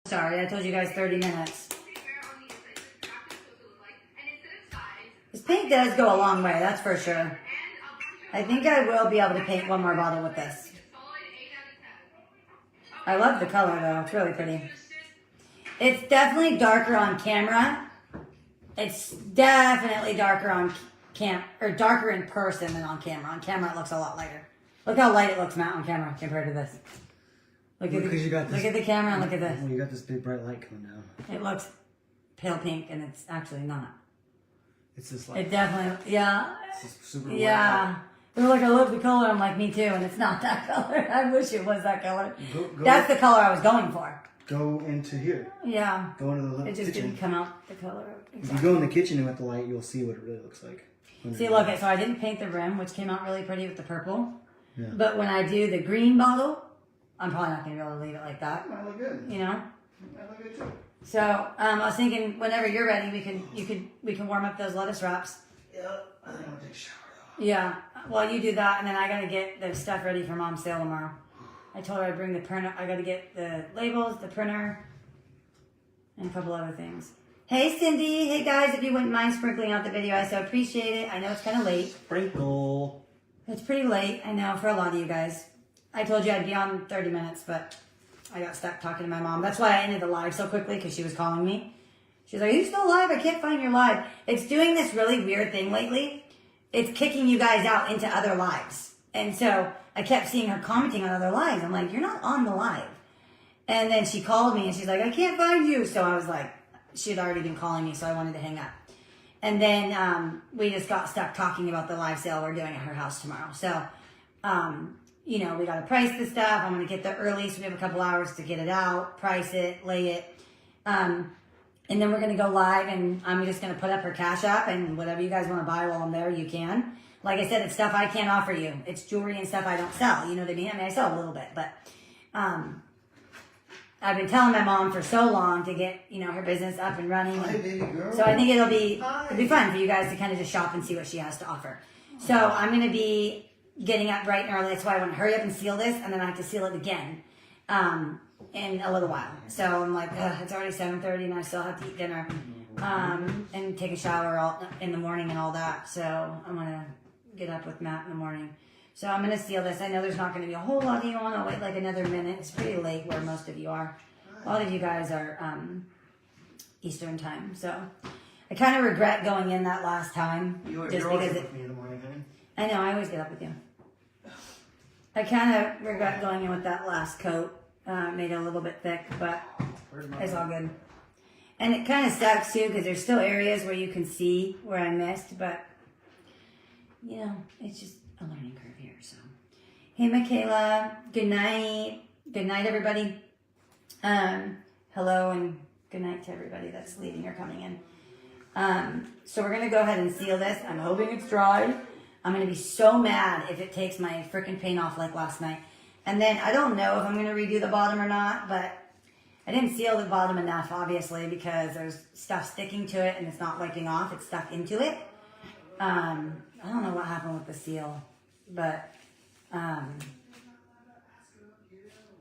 Sorry, I told you guys 30 minutes. This paint does go a long way, that's for sure. I think I will be able to paint one more bottle with this. I love the color though, it's really pretty. It's definitely darker on camera. It's definitely darker on darker in person than on camera. On camera it looks a lot lighter. Look how light it looks, Matt, on camera compared to this. Look at the camera and look at this. Well, you got this big bright light coming down. It looks pale pink and it's actually not. It's just like... It definitely, yeah. It's just super yeah. They're like, I love the color. I'm like, me too. And it's not that color. I wish it was that color. That's the color I was going for. Go into here. Yeah. Go into the kitchen. It just didn't come out the color. Exactly. If you go in the kitchen and with the light, you'll see what it really looks like. See, look, so I didn't paint the rim, which came out really pretty with the purple. Yeah. But when I do the green bottle, I'm probably not going to be able to leave it like that. Might look good. You know? Might look good too. So I was thinking, whenever you're ready, we can warm up those lettuce wraps. Yeah. I think I'm gonna take a shower though. Yeah. Well, you do that, and then I gotta get the stuff ready for Mom's sale tomorrow. I told her I'd bring the printer. I gotta get the labels, the printer, and a couple other things. Hey, Cindy. Hey, guys. If you wouldn't mind sprinkling out the video, I so appreciate it. I know it's kind of late. Sprinkle. It's pretty late, I know, for a lot of you guys. I told you I'd be on 30 minutes, but I got stuck talking to my mom. That's why I ended the live so quickly, because she was calling me. She's like, are you still live? I can't find your live. It's doing this really weird thing lately. It's kicking you guys out into other lives. And so I kept seeing her commenting on other lives. I'm like, you're not on the live. And then she called me and she's like, I can't find you. So I was like, she had already been calling me, so I wanted to hang up. And then we just got stuck talking about the live sale we're doing at her house tomorrow. So, you know, we got to price the stuff. I'm going to get there early, so we have a couple hours to get it out, price it, lay it. And then we're going to go live, and I'm just going to put up her Cash App, and whatever you guys want to buy while I'm there, you can. Like I said, it's stuff I can't offer you. It's jewelry and stuff I don't sell. You know what I mean? I mean, I sell a little bit, but I've been telling my mom for so long to get, you know, her business up and running. Hi, baby girl. So I think it'll be fun for you guys to kind of just shop and see what she has to offer. So I'm going to be getting up bright and early. That's why I want to hurry up and seal this, and then I have to seal it again. In a little while. So I'm like, it's already 7:30 and I still have to eat dinner and take a shower in the morning and all that. So I'm going to get up with Matt in the morning. So I'm going to seal this. I know there's not going to be a whole lot of you on. I'll wait like another minute. It's pretty late where most of you are. A lot of you guys are Eastern time. So I kind of regret going in that last time. You're always with me in the morning, honey. I know, I always get up with you. I kind of regret going in with that last coat. Made it a little bit thick, but it's all good. And it kind of sucks too, because there's still areas where you can see where I missed, but you know, it's just a learning curve here. So, hey, Michaela, good night. Good night, everybody. Hello and good night to everybody that's leaving or coming in. So we're gonna go ahead and seal this. I'm hoping it's dry. I'm gonna be so mad if it takes my freaking paint off like last night. And then I don't know if I'm going to redo the bottom or not, but I didn't seal the bottom enough, obviously, because there's stuff sticking to it and it's not wiping off. It's stuck into it. I don't know what happened with the seal, but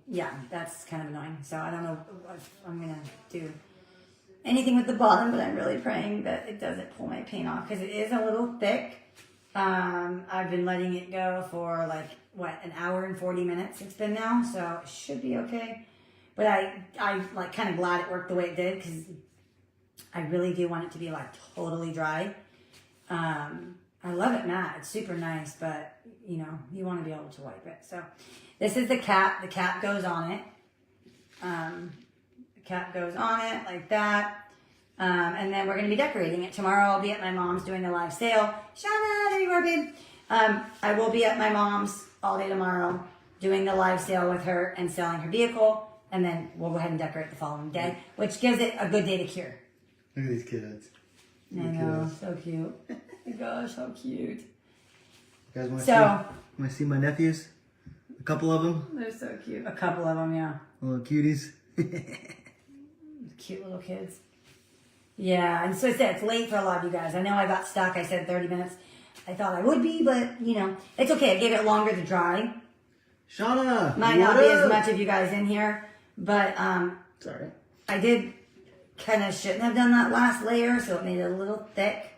yeah, that's kind of annoying. So I don't know if I'm going to do anything with the bottom, but I'm really praying that it doesn't pull my paint off because it is a little thick. I've been letting it go for like, an hour and 40 minutes it's been now, so it should be okay. But I'm like kind of glad it worked the way it did, because I really do want it to be like totally dry. I love it matte. It's super nice, but you know, you want to be able to wipe it. So this is the cap. The cap goes on it. The cap goes on it like that. And then we're going to be decorating it. Tomorrow I'll be at my mom's doing the live sale. Shauna, there you are, babe. I will be at my mom's all day tomorrow doing the live sale with her and selling her vehicle. And then we'll go ahead and decorate the following day, which gives it a good day to cure. Look at these kids. I know, so cute. Oh my gosh, how cute. You guys want to see my nephews? A couple of them? They're so cute. A couple of them, yeah. Little cuties. Cute little kids. Yeah, and so I said, it's late for a lot of you guys. I know I got stuck. I said 30 minutes. I thought I would be, but, you know, it's okay. I gave it longer to dry. Shauna! Might not be as much of you guys in here, but, sorry. I did kind of shouldn't have done that last layer, so it made it a little thick.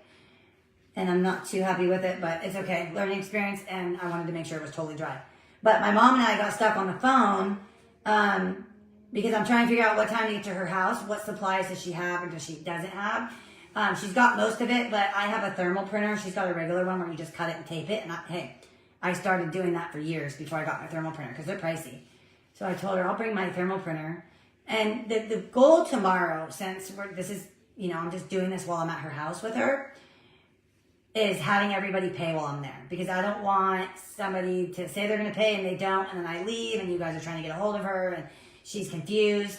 And I'm not too happy with it, but it's okay. Learning experience, and I wanted to make sure it was totally dry. But my mom and I got stuck on the phone because I'm trying to figure out what time to get to her house. What supplies does she have or does she doesn't have? She's got most of it, but I have a thermal printer. She's got a regular one where you just cut it and tape it. And I started doing that for years before I got my thermal printer because they're pricey. So I told her I'll bring my thermal printer. And the goal tomorrow, since I'm just doing this while I'm at her house with her, is having everybody pay while I'm there. Because I don't want somebody to say they're going to pay and they don't, and then I leave and you guys are trying to get a hold of her and she's confused.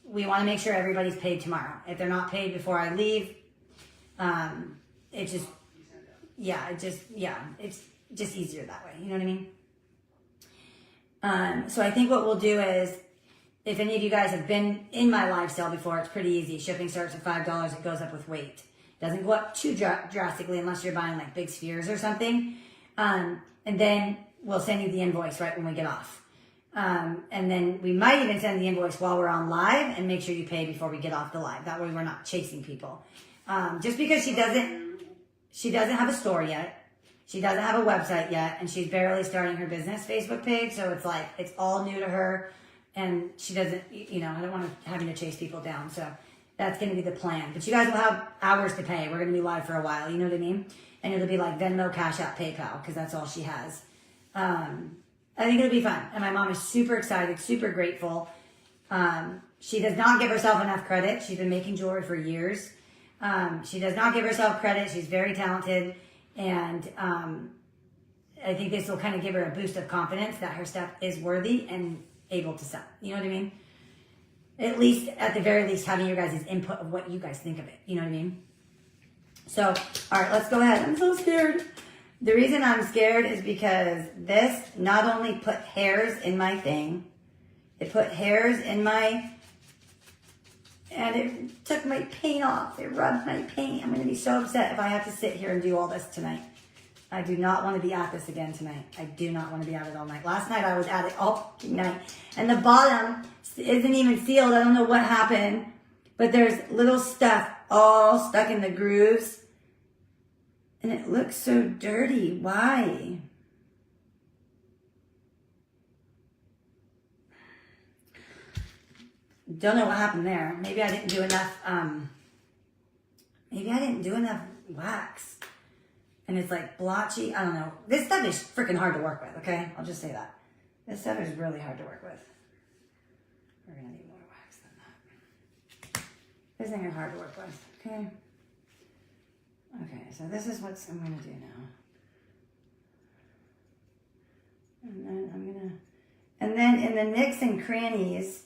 We want to make sure everybody's paid tomorrow. If they're not paid before I leave, it's just easier that way. You know what I mean? So I think what we'll do is, if any of you guys have been in my live sale before, it's pretty easy. Shipping starts at $5. It goes up with weight. Doesn't go up too drastically unless you're buying like big spheres or something. And then we'll send you the invoice right when we get off. And then we might even send the invoice while we're on live and make sure you pay before we get off the live. That way we're not chasing people. Just because she doesn't have a store yet. She doesn't have a website yet. And she's barely starting her business Facebook page. So it's like, it's all new to her. And she doesn't, I don't want to having to chase people down. So that's going to be the plan. But you guys will have hours to pay. We're going to be live for a while. You know what I mean? And it'll be like Venmo, Cash App, PayPal, because that's all she has. I think it'll be fun. And my mom is super excited, super grateful. She does not give herself enough credit. She's been making jewelry for years. She does not give herself credit. She's very talented. And I think this will kind of give her a boost of confidence that her stuff is worthy and able to sell. You know what I mean? At the very least, having your guys' input of what you guys think of it. You know what I mean? So, all right, let's go ahead. I'm so scared. The reason I'm scared is because this not only put hairs in my thing, it put hairs in my, and it took my paint off. It rubbed my paint. I'm going to be so upset if I have to sit here and do all this tonight. I do not want to be at this again tonight. I do not want to be at it all night. Last night I was at it all night. And the bottom isn't even sealed. I don't know what happened. But there's little stuff all stuck in the grooves. And it looks so dirty. Why? Don't know what happened there. Maybe I didn't do enough, wax. And it's like blotchy. I don't know. This stuff is freaking hard to work with, okay? I'll just say that. This stuff is really hard to work with. We're going to need more wax than that. This thing is hard to work with, okay? Okay, so this is what I'm going to do now. And then I'm going to... And then in the nicks and crannies,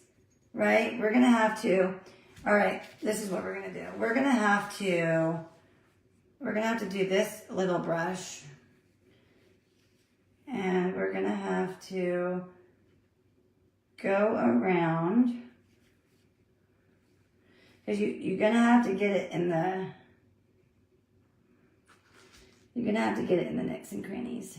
right, we're going to have to... All right, this is what we're going to do. We're going to have to do this little brush. And we're going to have to go around. Because you're going to have to get it in the... You're going to have to get it in the nicks and crannies.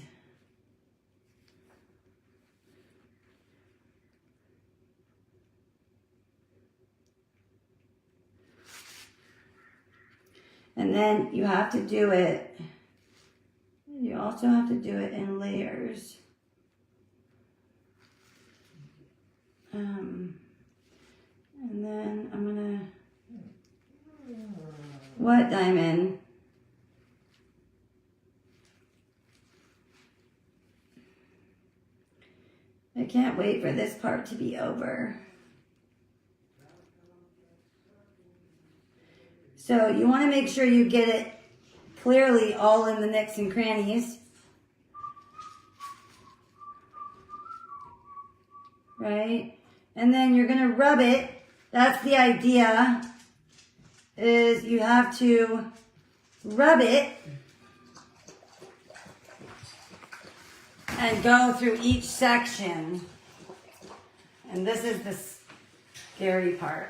And then you have to do it, you also have to do it in layers. And then I'm gonna, what diamond? I can't wait for this part to be over. So you want to make sure you get it clearly all in the nicks and crannies. Right? And then you're going to rub it. That's the idea, is you have to rub it and go through each section. And this is the scary part.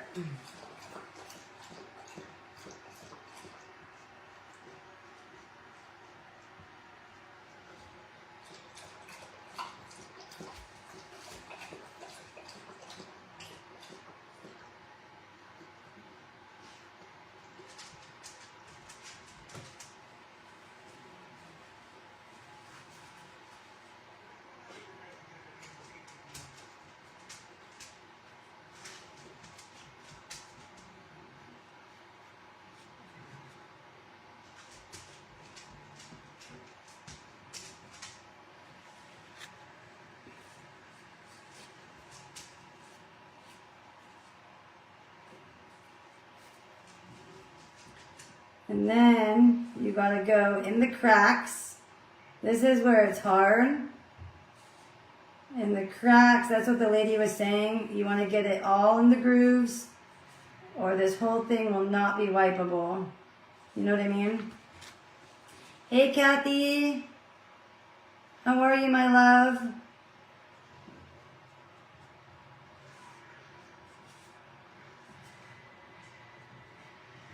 And then you gotta go in the cracks. This is where it's hard. In the cracks, that's what the lady was saying. You wanna get it all in the grooves or this whole thing will not be wipeable. You know what I mean? Hey Kathy, how are you, my love?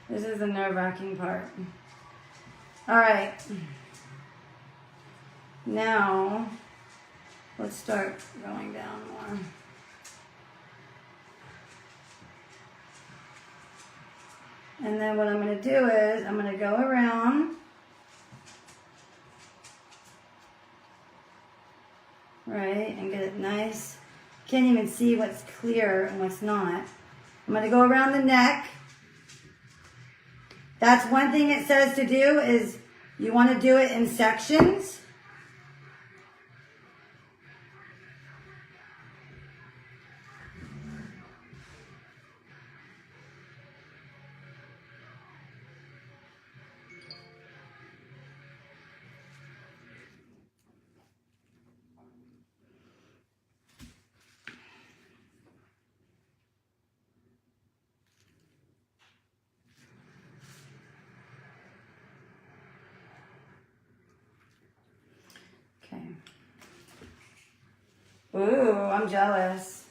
This is the nerve-wracking part. All right. Now, let's start going down more. And then what I'm going to do is I'm going to go around. Right, and get it nice. Can't even see what's clear and what's not. I'm going to go around the neck. That's one thing it says to do is you want to do it in sections. Okay. Ooh, I'm jealous.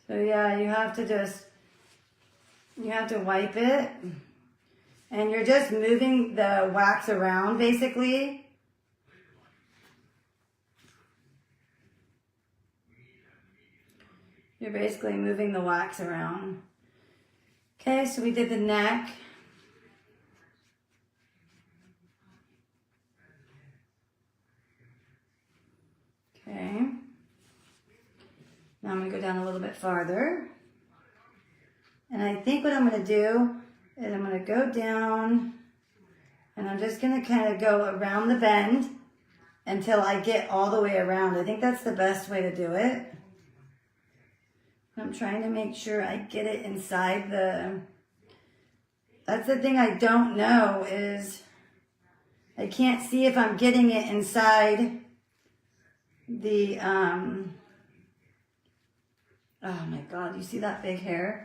So yeah, you have to wipe it. And you're just moving the wax around basically. You're basically moving the wax around. Okay, so we did the neck. Okay. Now I'm going to go down a little bit farther. And I think what I'm going to do is I'm going to go down and I'm just going to kind of go around the bend until I get all the way around. I think that's the best way to do it. I'm trying to make sure I get it inside the... That's the thing I don't know is I can't see if I'm getting it inside the... Oh my God, you see that big hair?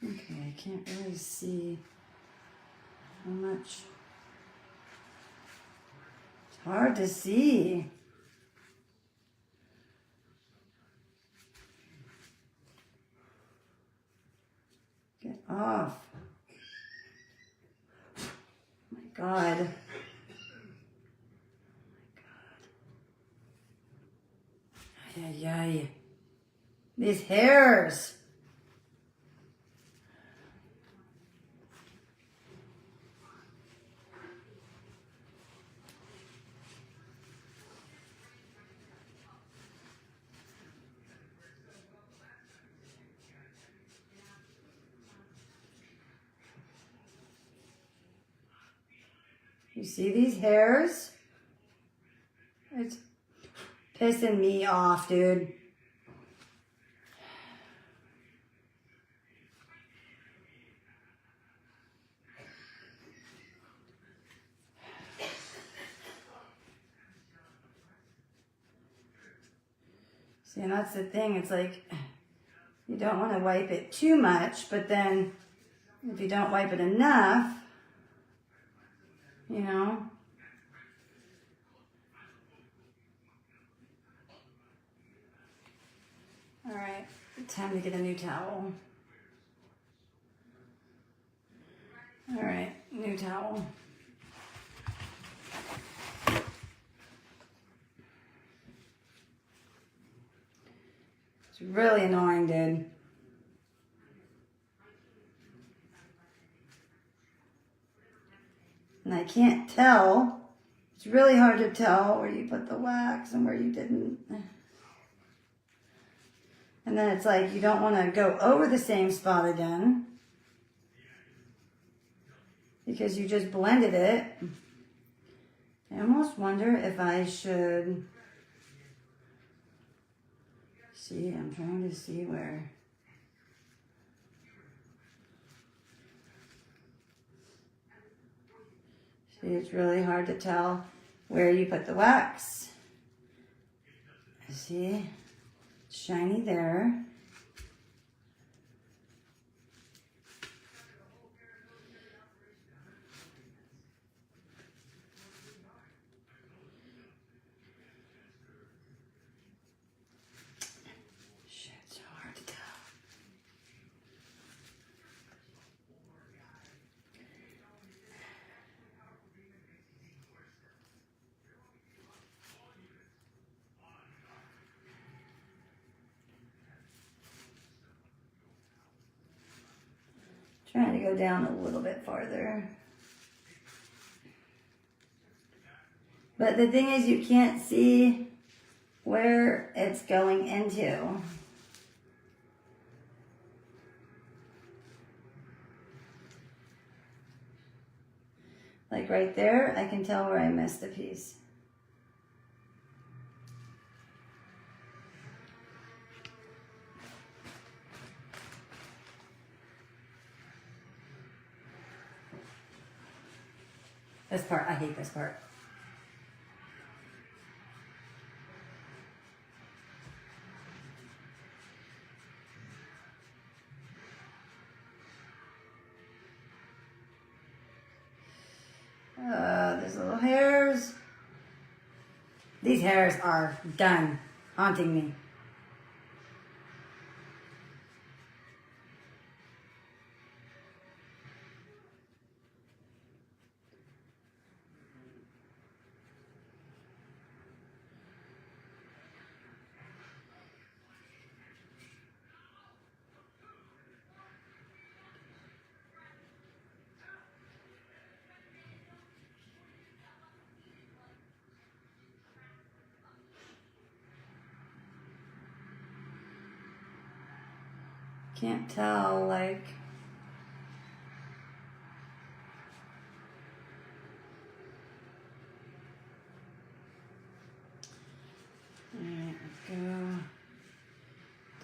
Okay, I can't really see how much. It's hard to see. Get off. Oh my God. Oh my God. Ay, ay, ay. These hairs. You see these hairs? It's pissing me off, dude. See, and that's the thing. It's like, you don't want to wipe it too much, but then if you don't wipe it enough, you know. All right, time to get a new towel. All right, new towel. It's really annoying, dude. And I can't tell. It's really hard to tell where you put the wax and where you didn't. And then it's like you don't want to go over the same spot again because you just blended it. I almost wonder if I should... See, I'm trying to see where... See, it's really hard to tell where you put the wax. See, it's shiny there. Shit, it's so hard to tell. Trying to go down a little bit farther. But the thing is, you can't see where it's going into. Like right there, I can tell where I missed a piece. This part, I hate this part. There's little hairs. These hairs are done haunting me. Can't tell, like... Alright, let's go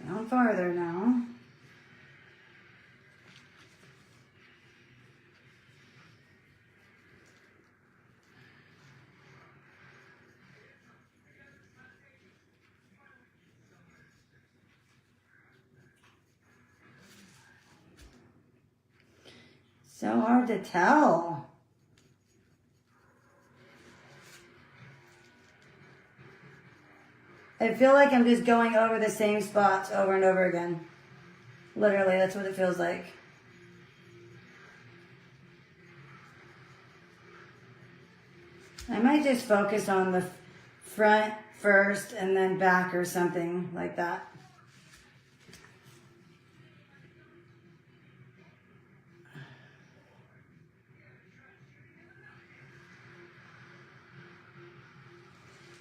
down farther now. So hard to tell. I feel like I'm just going over the same spots over and over again. Literally, that's what it feels like. I might just focus on the front first and then back or something like that.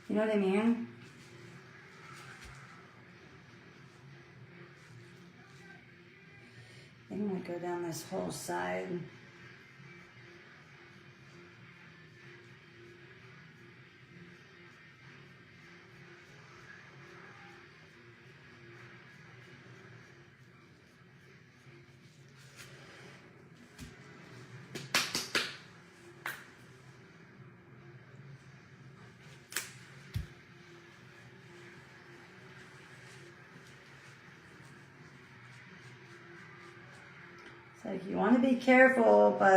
You know what I mean? I'm gonna go down this whole side. Like you want to be careful, but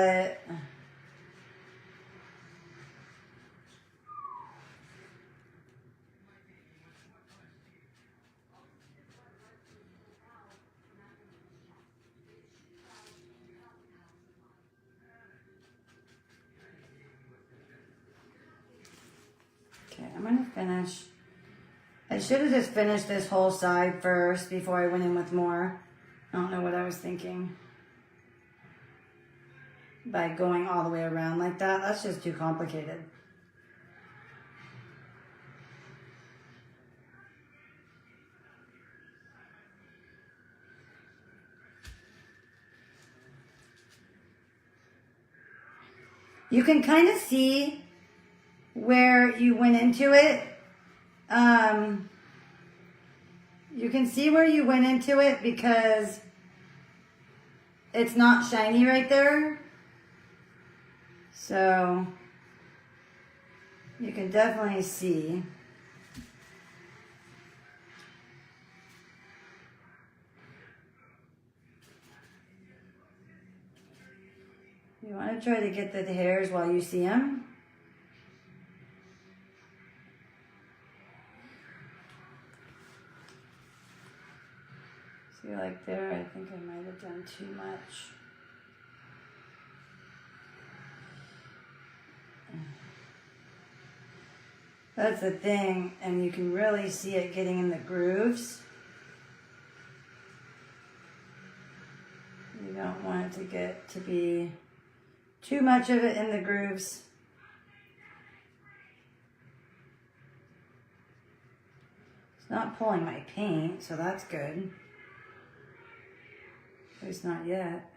okay, I'm gonna finish. I should have just finished this whole side first before I went in with more. I don't know what I was thinking. by going all the way around like that. That's just too complicated. You can kind of see where you went into it. You can see where you went into it because it's not shiny right there. So you can definitely see. You want to try to get the hairs while you see them. See, like there, I think I might have done too much. That's the thing, and you can really see it getting in the grooves. You don't want it to get to be too much of it in the grooves. It's not pulling my paint, so that's good. At least not yet.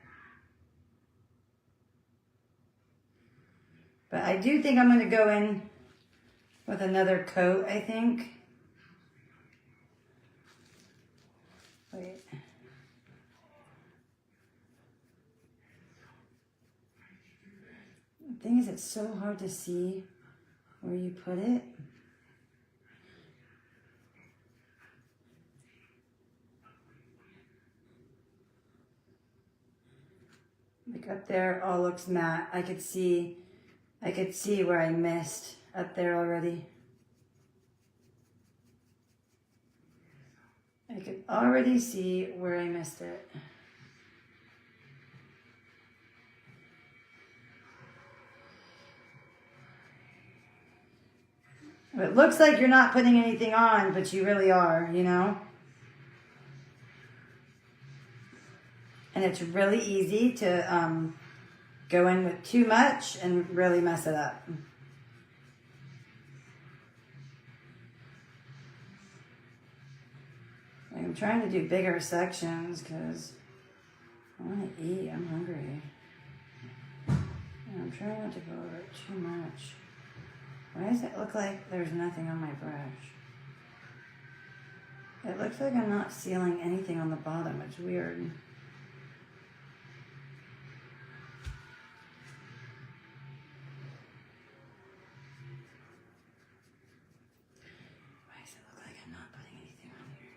But I do think I'm going to go in with another coat, I think. Wait. The thing is, it's so hard to see where you put it. Like up there, all looks matte. I could see where I missed up there already. I could already see where I missed it. It looks like you're not putting anything on, but you really are, you know? And it's really easy to go in with too much and really mess it up. I'm trying to do bigger sections because I want to eat. I'm hungry. And I'm trying not to go over it too much. Why does it look like there's nothing on my brush? It looks like I'm not sealing anything on the bottom. It's weird. Why does it look like I'm not putting anything on here?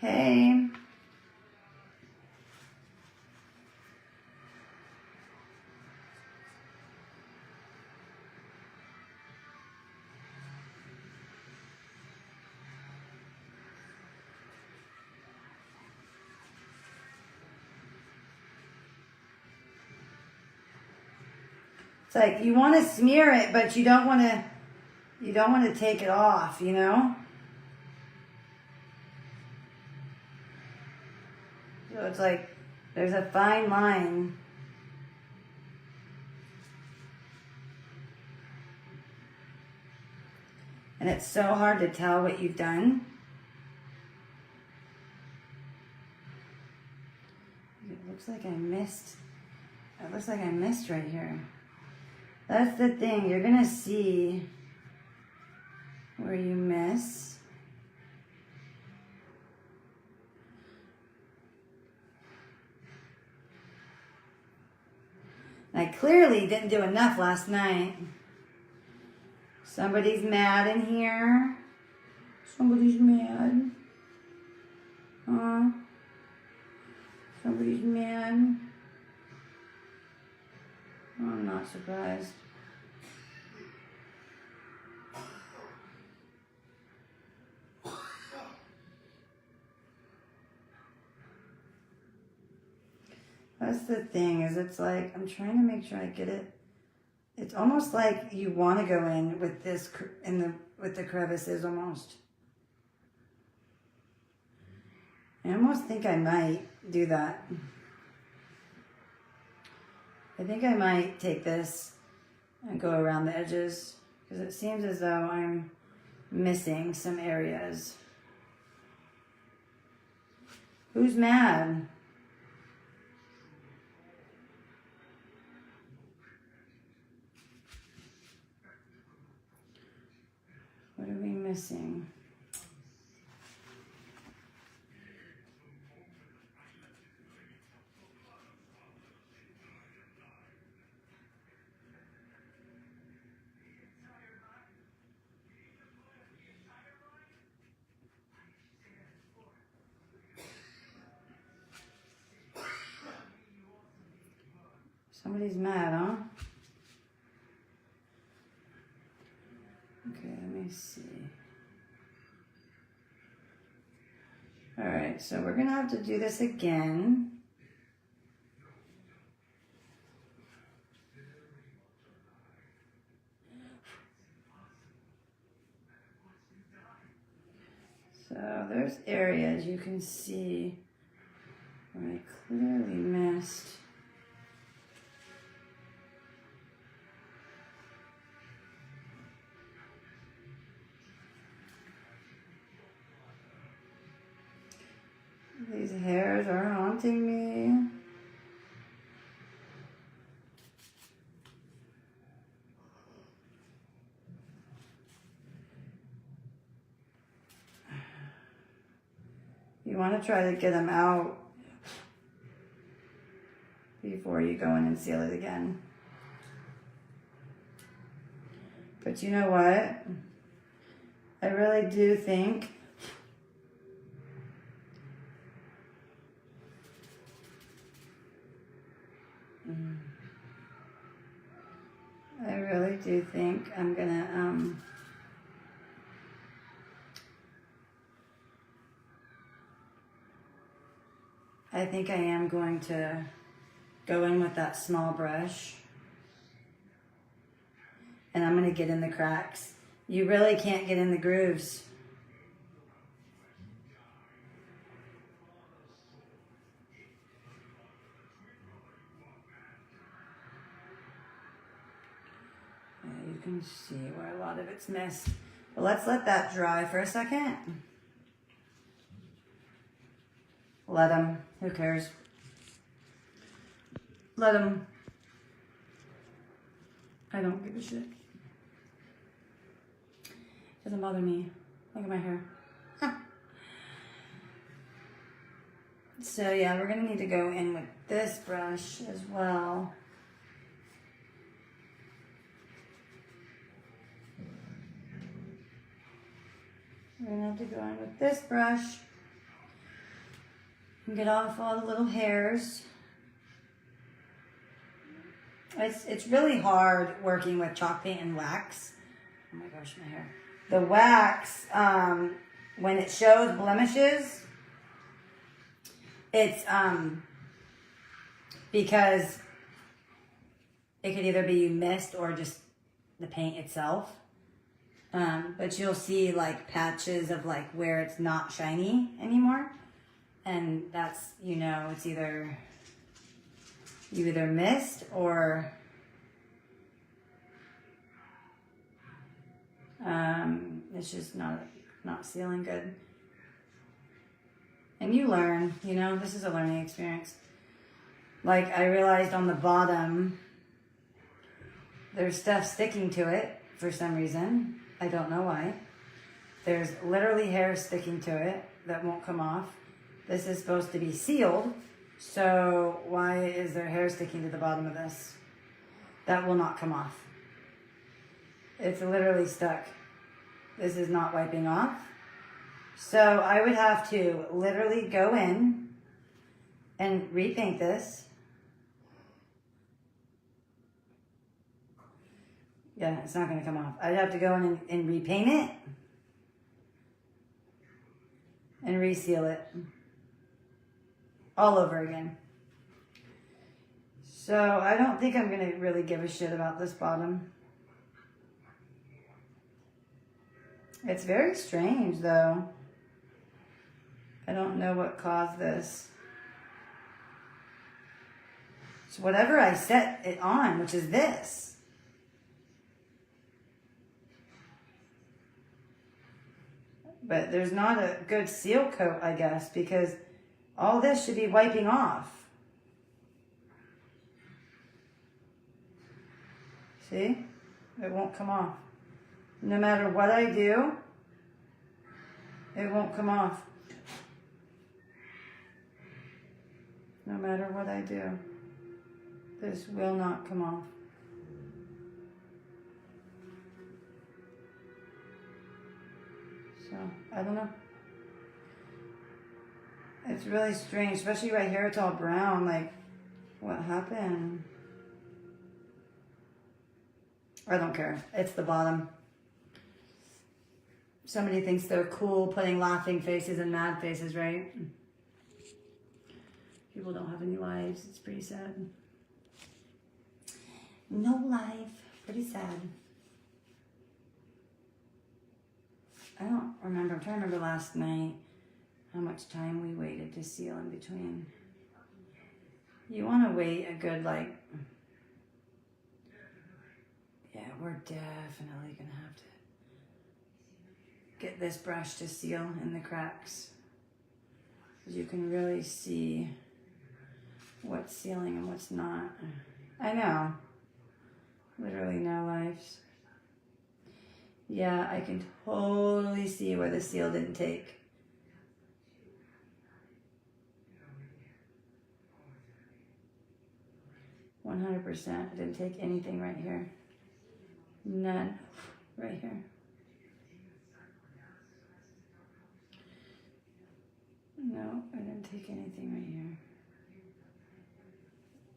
Hey. It's like you want to smear it, but you don't want to take it off, you know? So it's like there's a fine line. And it's so hard to tell what you've done. It looks like I missed. It looks like I missed right here. That's the thing. You're going to see where you miss. I clearly didn't do enough last night. Somebody's mad in here. Somebody's mad. Somebody's mad. I'm not surprised. That's the thing, is it's like, I'm trying to make sure I get it It's almost like you want to go in with this with the crevices almost. I almost think I might do that. I think I might take this and go around the edges because it seems as though I'm missing some areas. Who's mad? What are we missing? Somebody's mad, huh? Okay, let me see. All right, so we're gonna have to do this again. So there's areas you can see where I clearly missed. These hairs are haunting me. You want to try to get them out before you go in and seal it again. But you know what? I really do think I'm gonna I think I am going to go in with that small brush and I'm gonna get in the cracks. You really can't get in the grooves. You can see where a lot of it's missed. But let's let that dry for a second. Let them. Who cares? Let them. I don't give a shit. Doesn't bother me. Look at my hair. So yeah, we're gonna need to go in with this brush as well. We're gonna have to go in with this brush and get off all the little hairs. It's really hard working with chalk paint and wax. Oh my gosh, my hair. The wax, when it shows blemishes, it's because it could either be mist or just the paint itself. But you'll see like patches of like where it's not shiny anymore. And that's, you know, it's either you either missed or it's just not sealing good. And you learn, you know, this is a learning experience. Like I realized on the bottom, there's stuff sticking to it for some reason. I don't know why. There's literally hair sticking to it that won't come off. This is supposed to be sealed. So why is there hair sticking to the bottom of this? That will not come off. It's literally stuck. This is not wiping off. So I would have to literally go in and repaint this. Yeah, it's not going to come off. I'd have to go in and repaint it and reseal it all over again. So I don't think I'm going to really give a shit about this bottom. It's very strange though. I don't know what caused this. So whatever I set it on, which is this. But there's not a good seal coat, I guess, because all this should be wiping off. See? It won't come off. No matter what I do, it won't come off. No matter what I do, this will not come off. So, I don't know. It's really strange, especially right here, it's all brown. Like, what happened? I don't care. It's the bottom. Somebody thinks they're cool putting laughing faces and mad faces, right? People don't have any lives. It's pretty sad. No life. Pretty sad. I don't remember. I'm trying to remember last night how much time we waited to seal in between. You want to wait a good, like... Yeah, we're definitely going to have to get this brush to seal in the cracks. Because you can really see what's sealing and what's not. I know. Literally no lives. Yeah, I can totally see where the seal didn't take. "100%. Didn't take anything right here. None right here. No, I didn't take anything right here.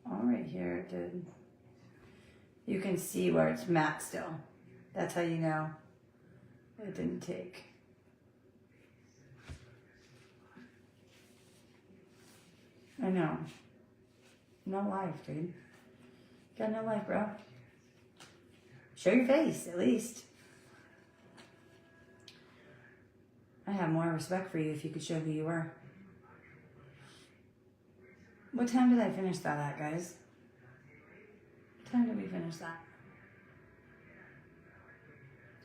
All right here it did. You can see where it's matte still. That's how you know it didn't take. I know. No life, dude. Got no life, bro. Show your face, at least. I have more respect for you if you could show who you were. What time did I finish that at, guys? What time did we finish that?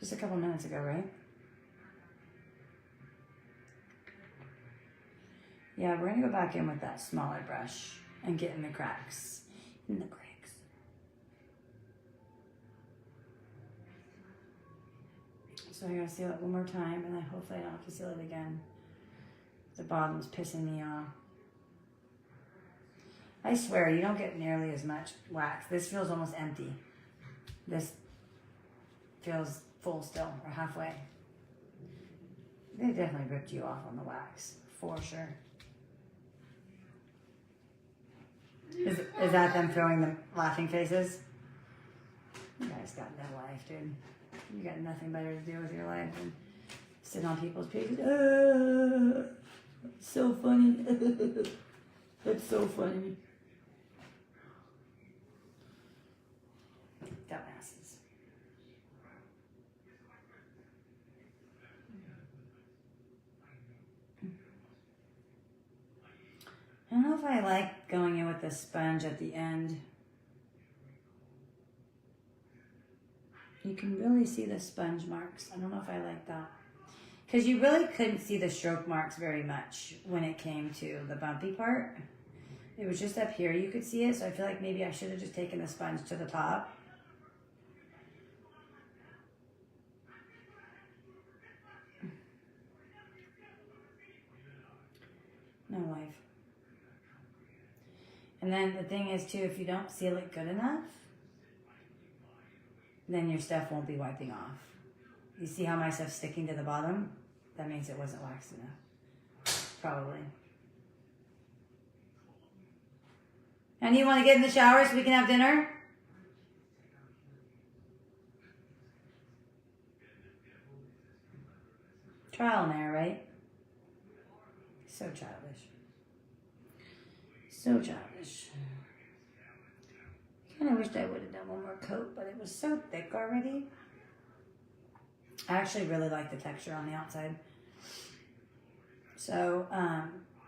Just a couple minutes ago, right? Yeah, we're gonna go back in with that smaller brush and get in the cracks. In the cracks. So I gotta seal it one more time, and then hopefully I don't have to seal it again. The bottom's pissing me off. I swear, you don't get nearly as much wax. This feels almost empty. This feels full still, or halfway. They definitely ripped you off on the wax, for sure. Is that them throwing the laughing faces? You guys got no life, dude. You got nothing better to do with your life than sit on people's pages. It's so funny. That's so funny. Dumbasses. I don't know if I like going in with the sponge at the end. You can really see the sponge marks. I don't know if I like that. Because you really couldn't see the stroke marks very much when it came to the bumpy part. It was just up here you could see it, so I feel like maybe I should have just taken the sponge to the top. No life. And then the thing is too, if you don't seal it good enough, then your stuff won't be wiping off. You see how my stuff's sticking to the bottom? That means it wasn't waxed enough. Probably. And you want to get in the shower so we can have dinner? Trial and error, right? So childish. So childish. Kind of wished I would have done one more coat, but it was so thick already. I actually really like the texture on the outside. So,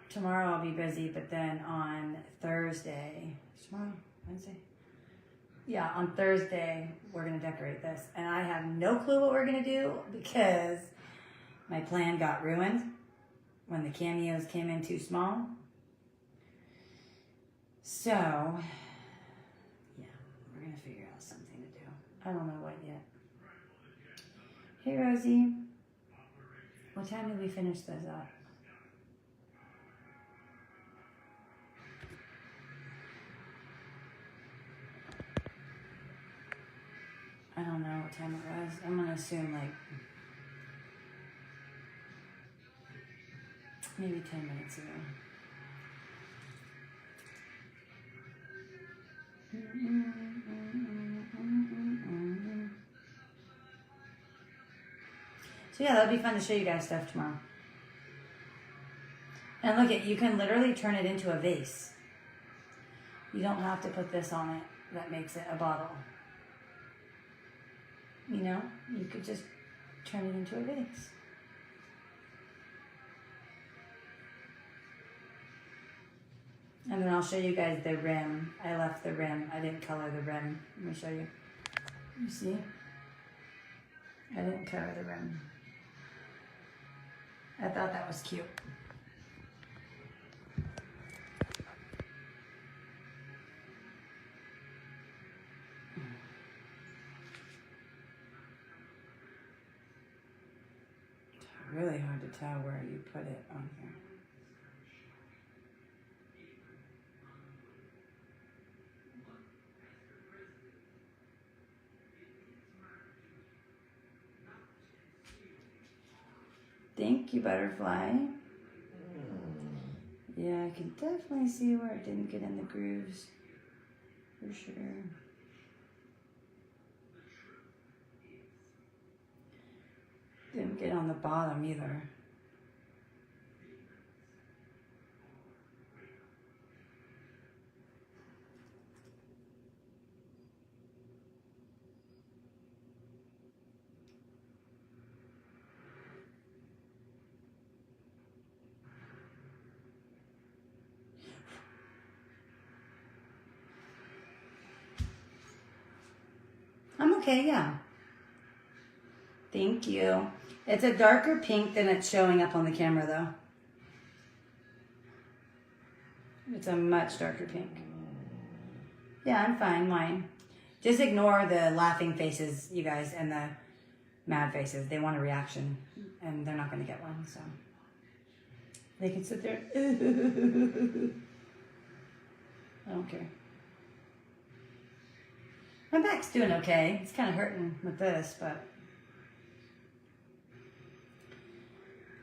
tomorrow I'll be busy, but then on Thursday, tomorrow, Wednesday? Yeah, on Thursday, we're going to decorate this. And I have no clue what we're going to do because my plan got ruined when the cameos came in too small. So, yeah, we're going to figure out something to do. I don't know what yet. Hey, Rosie. What time did we finish those up? I don't know what time it was. I'm going to assume like maybe 10 minutes ago. So yeah, that'll be fun to show you guys stuff tomorrow. And look at, you can literally turn it into a vase. You don't have to put this on it. That makes it a bottle. You know, you could just turn it into a vase. And then I'll show you guys the rim. I left the rim. I didn't color the rim. Let me show you. You see? I didn't color the rim. I thought that was cute. It's really hard to tell where you put it on here. Thank you, butterfly. Yeah, I can definitely see where it didn't get in the grooves. For sure. Didn't get on the bottom either. I'm okay, yeah. Thank you. It's a darker pink than it's showing up on the camera, though. It's a much darker pink. Yeah, I'm fine, mine. Just ignore the laughing faces, you guys, and the mad faces. They want a reaction, and they're not going to get one, so. They can sit there. I don't care. My back's doing okay. It's kind of hurting with this, but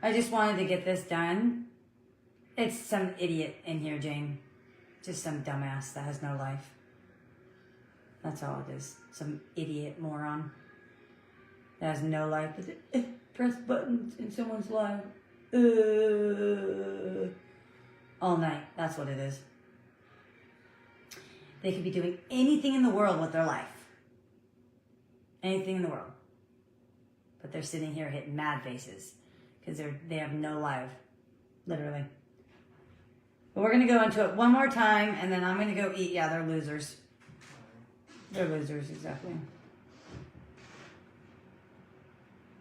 I just wanted to get this done. It's some idiot in here, Jane. Just some dumbass that has no life. That's all it is. Some idiot moron that has no life. Press buttons in someone's life. All night. That's what it is. They could be doing anything in the world with their life. Anything in the world. But they're sitting here hitting mad faces. Because they have no life. Literally. But we're going to go into it one more time. And then I'm going to go eat. Yeah, they're losers. They're losers, exactly.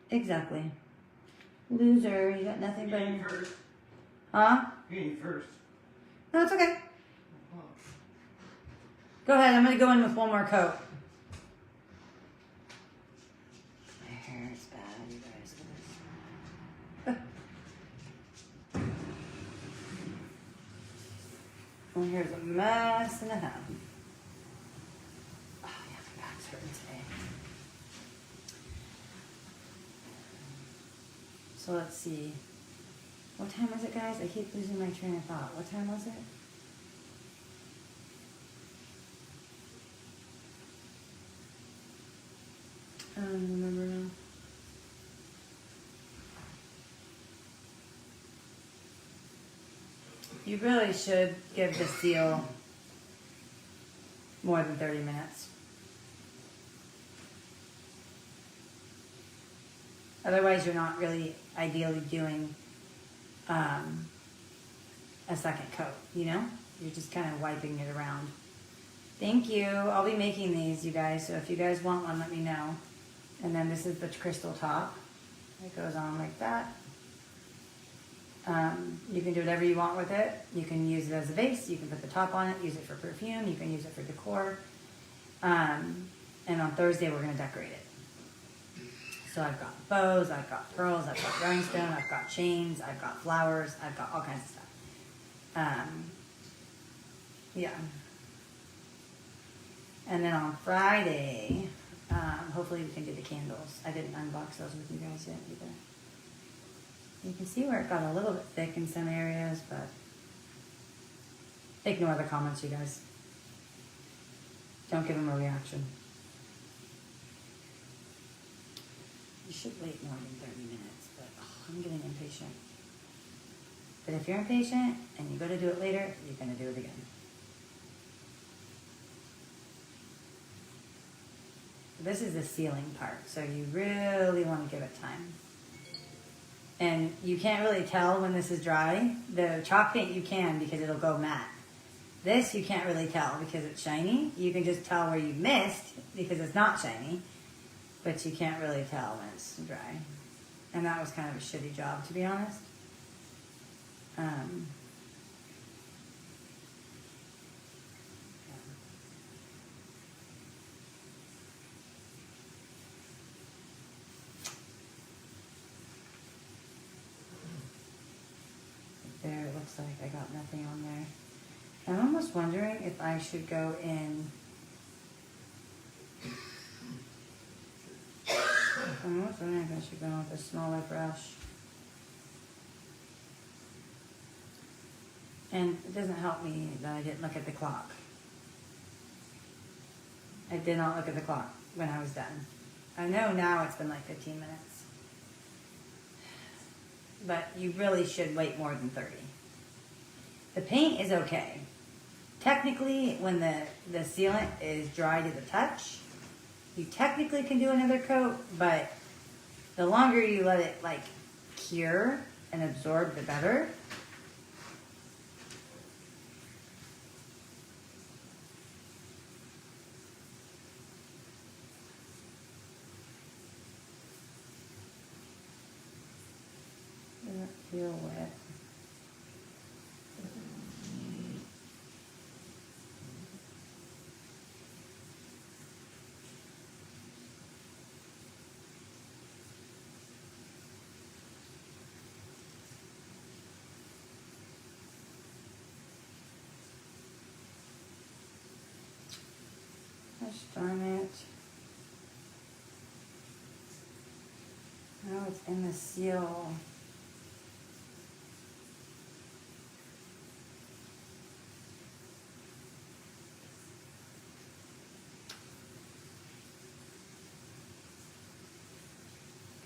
Exactly. Loser. You got nothing but... You first. Huh? You eat first. No, it's okay. Go ahead, I'm going to go in with one more coat. My hair is bad, you guys. My hair's a mess and a half. Oh yeah, my back's hurting today. So let's see. What time was it, guys? I keep losing my train of thought. What time was it? I don't even remember now. You really should give the seal more than 30 minutes. Otherwise, you're not really ideally doing a second coat, you know? You're just kind of wiping it around. Thank you. I'll be making these, you guys. So if you guys want one, let me know. And then this is the crystal top. It goes on like that. You can do whatever you want with it. You can use it as a base. You can put the top on it, use it for perfume. You can use it for decor. And on Thursday, we're going to decorate it. So I've got bows, I've got pearls, I've got rhinestone, I've got chains, I've got flowers, I've got all kinds of stuff. Yeah. And then on Friday, hopefully we can do the candles. I didn't unbox those with you guys yet either. You can see where it got a little bit thick in some areas, but ignore the comments, you guys. Don't give them a reaction. You should wait more than 30 minutes, but I'm getting impatient. But if you're impatient and you go to do it later, you're going to do it again. This is the sealing part, so you really want to give it time. And you can't really tell when this is dry. The chalk paint you can because it'll go matte. This you can't really tell because it's shiny. You can just tell where you missed because it's not shiny. But you can't really tell when it's dry. And that was kind of a shitty job, to be honest. There, it looks like I got nothing on there. I'm almost wondering if I should go in. I'm almost wondering if I should go with a smaller brush. And it doesn't help me that I didn't look at the clock. I did not look at the clock when I was done. I know now it's been like 15 minutes. But you really should wait more than 30. The paint is okay. Technically, when the sealant is dry to the touch, you technically can do another coat, but the longer you let it like cure and absorb, the better. Doesn't feel wet. Gosh darn it. Now it's in the seal.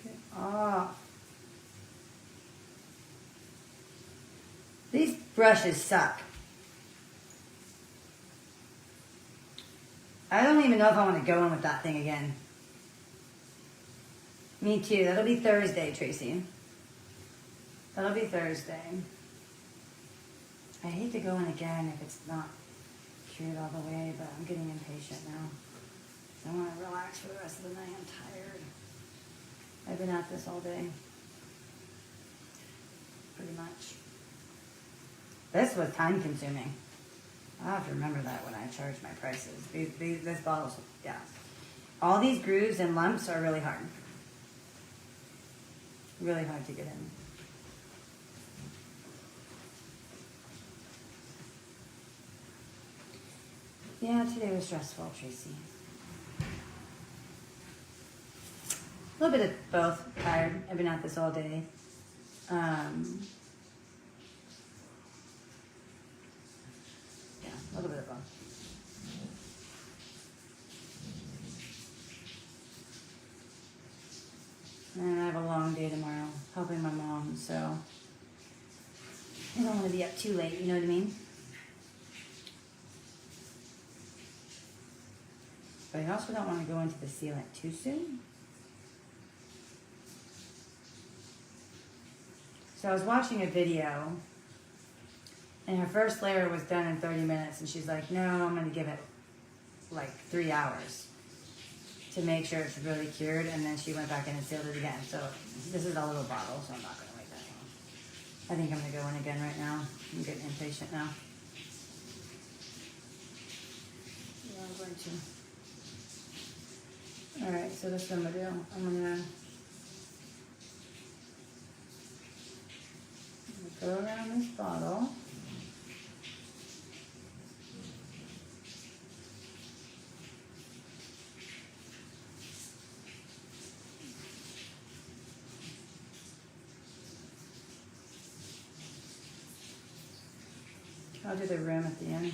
Get off. These brushes suck. I don't even know if I want to go in with that thing again. Me too. That'll be Thursday, Tracy. That'll be Thursday. I hate to go in again if it's not cured all the way, but I'm getting impatient now. I want to relax for the rest of the night. I'm tired. I've been at this all day. Pretty much. This was time consuming. I'll have to remember that when I charge my prices. This bottle's, yeah. All these grooves and lumps are really hard. Really hard to get in. Yeah, today was stressful, Tracy. A little bit of both. Tired. I've been at this all day. Yeah, a little bit of both. And I have a long day tomorrow, helping my mom, so I don't want to be up too late, you know what I mean? But I also don't want to go into the sealant too soon. So I was watching a video, and her first layer was done in 30 minutes, and she's like, no, I'm going to give it like 3 hours to make sure it's really cured, and then she went back in and sealed it again. So this is a little bottle, so I'm not going to wait that long. I think I'm going to go in again right now. I'm getting impatient now. Yeah, I'm going to. Alright, so this is what I'm going to do. I'm going to go around this bottle. I'll do the rim at the end.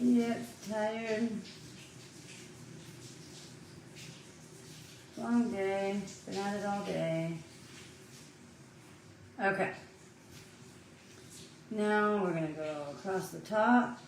Yep, tired. Long day. Been at it all day. Okay. Now we're going to go across the top.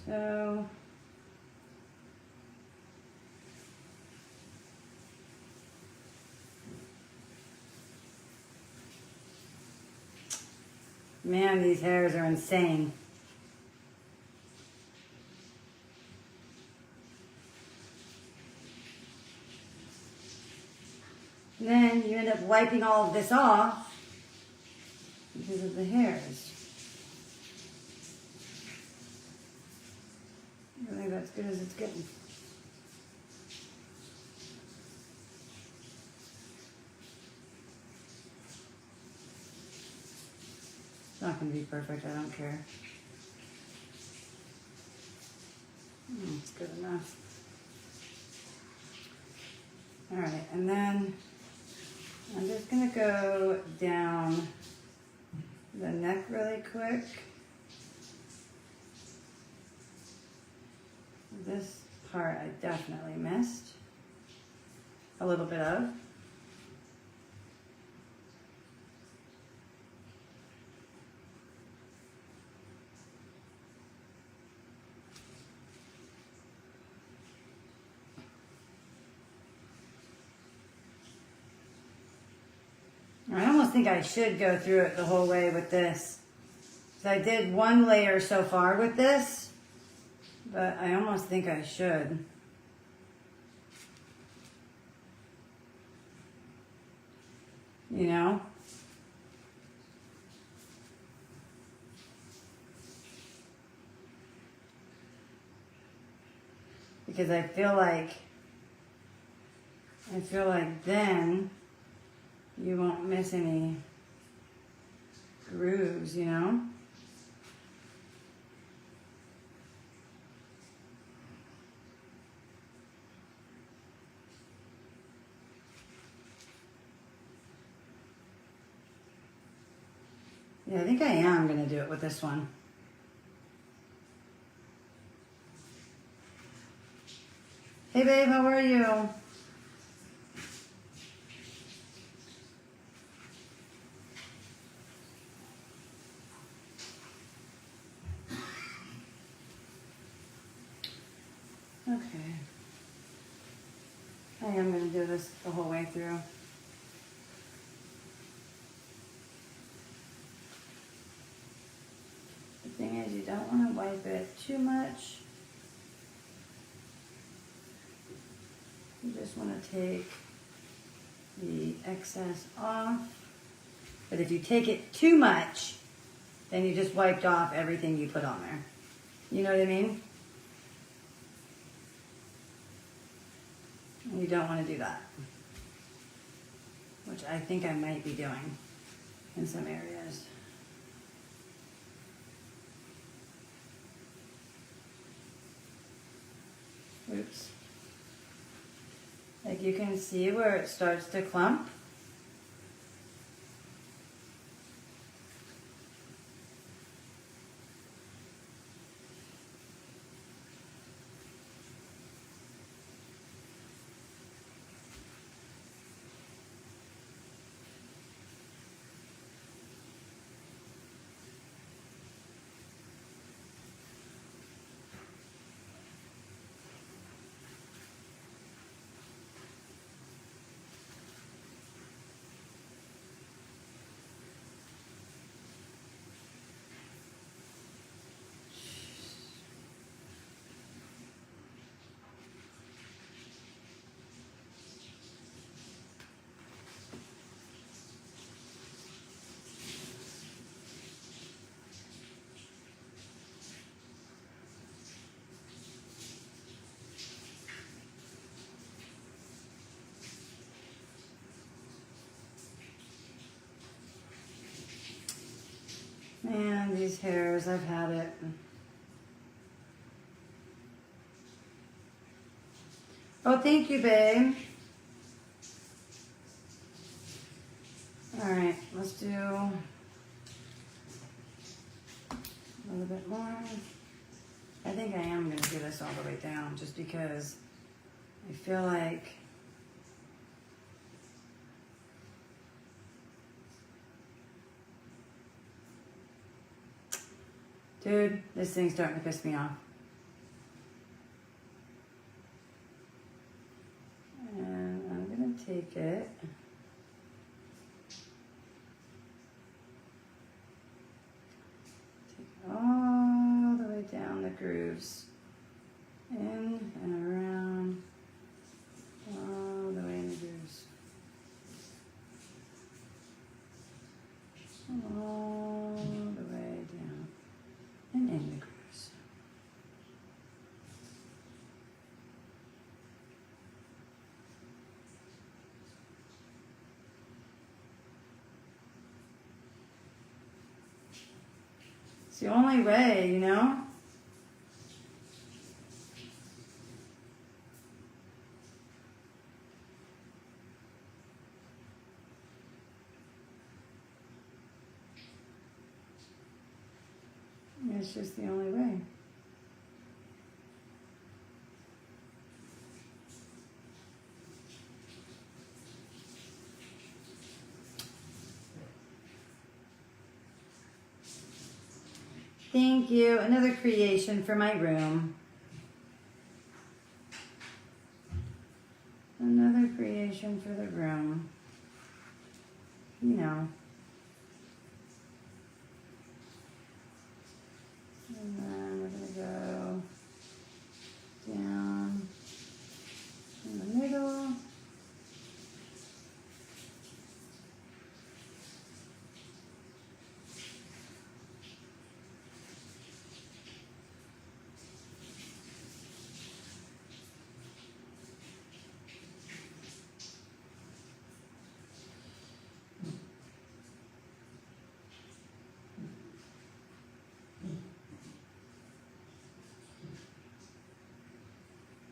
So man, these hairs are insane. And then you end up wiping all of this off because of the hairs. I think that's good as it's getting. It's not going to be perfect, I don't care. It's good enough. Alright, and then I'm just going to go down the neck really quick. This part I definitely missed a little bit of. I almost think I should go through it the whole way with this. So I did one layer so far with this, but I almost think I should. You know? Because I feel like then you won't miss any grooves, you know? Yeah, I think I am going to do it with this one. Hey babe, how are you? Okay. I am going to do this the whole way through. The thing is, you don't want to wipe it too much. You just want to take the excess off. But if you take it too much, then you just wiped off everything you put on there. You know what I mean? You don't want to do that. Which I think I might be doing in some areas. Oops. Like you can see where it starts to clump. Man, these hairs, I've had it. Oh, thank you, babe. All right, let's do a little bit more. I think I am going to do this all the way down just because I feel like dude, this thing's starting to piss me off. And I'm going to take it. Take it all the way down the grooves. In and around. All the way in the grooves. All the way down. And in the grooves. It's the only way, you know? It's just the only way. Thank you. Another creation for my room. Another creation for the room. You know. And then we're going to go down in the middle.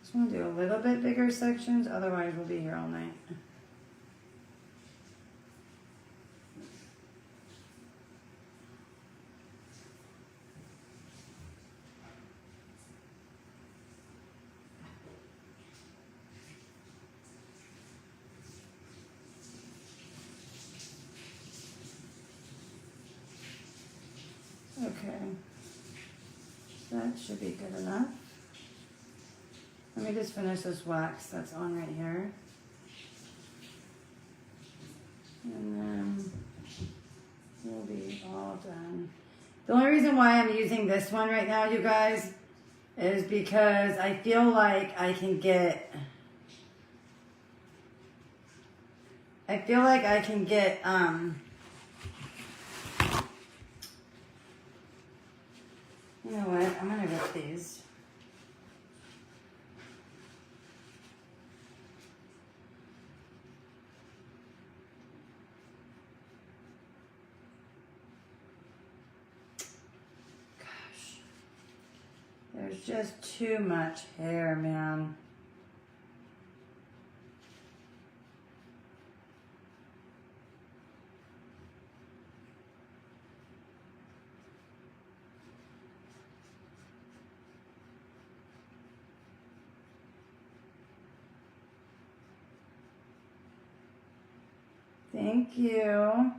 Just want to do a little bit bigger sections, otherwise we'll be here all night. Okay. That should be good enough. Let me just finish this wax that's on right here. And then we'll be all done. The only reason why I'm using this one right now, you guys, is because I feel like I can get you know what, I'm gonna rip these. Gosh, there's just too much hair, man. Thank you.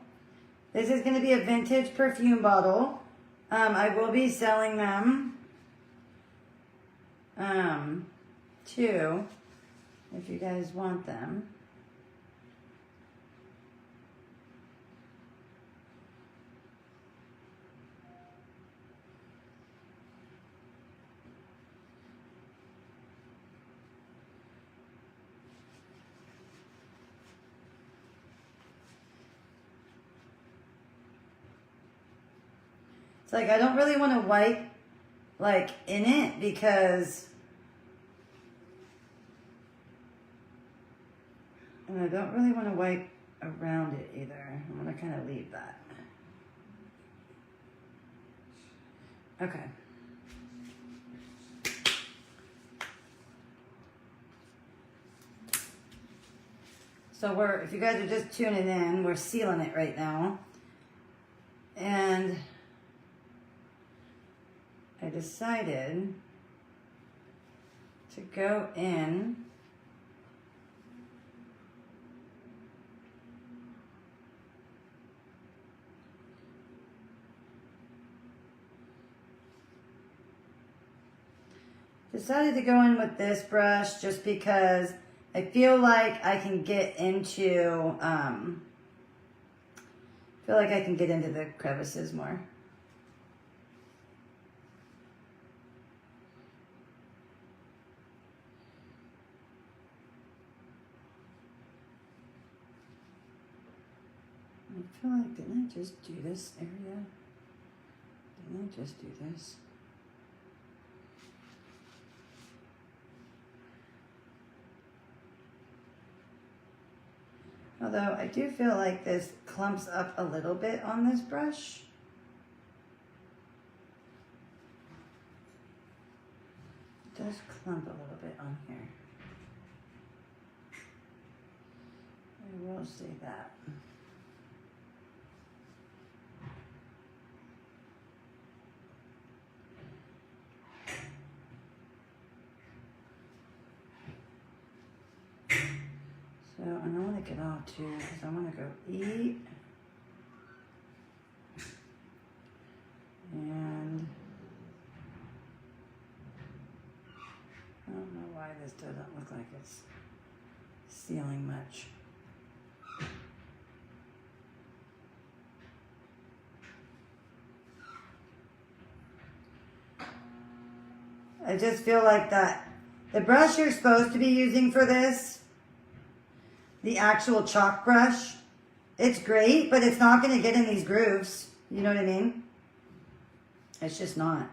This is going to be a vintage perfume bottle. I will be selling them too, if you guys want them. It's like I don't really want to wipe like in it because and I don't really want to wipe around it either. I'm going to kind of leave that. Okay. So if you guys are just tuning in, we're sealing it right now. And I decided to go in with this brush just because I feel like I can get into the crevices more. I feel like, didn't I just do this area? Didn't I just do this? Although I do feel like this clumps up a little bit on this brush. It does clump a little bit on here. I will say that. So, and I want to get off too, because I want to go eat. And I don't know why this doesn't look like it's sealing much. I just feel like that the brush you're supposed to be using for this, the actual chalk brush, it's great, but it's not going to get in these grooves. You know what I mean? It's just not.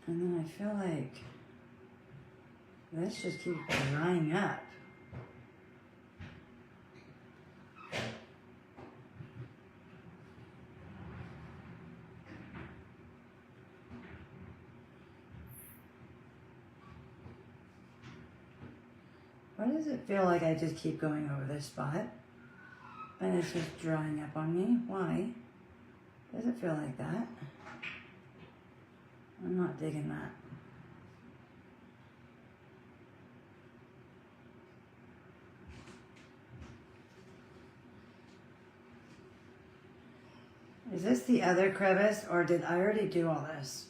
And then I feel like this just keeps drying up. Why does it feel like I just keep going over this spot? And it's just drying up on me? Why does it feel like that? I'm not digging that. I Is this the other crevice, or did I already do all this?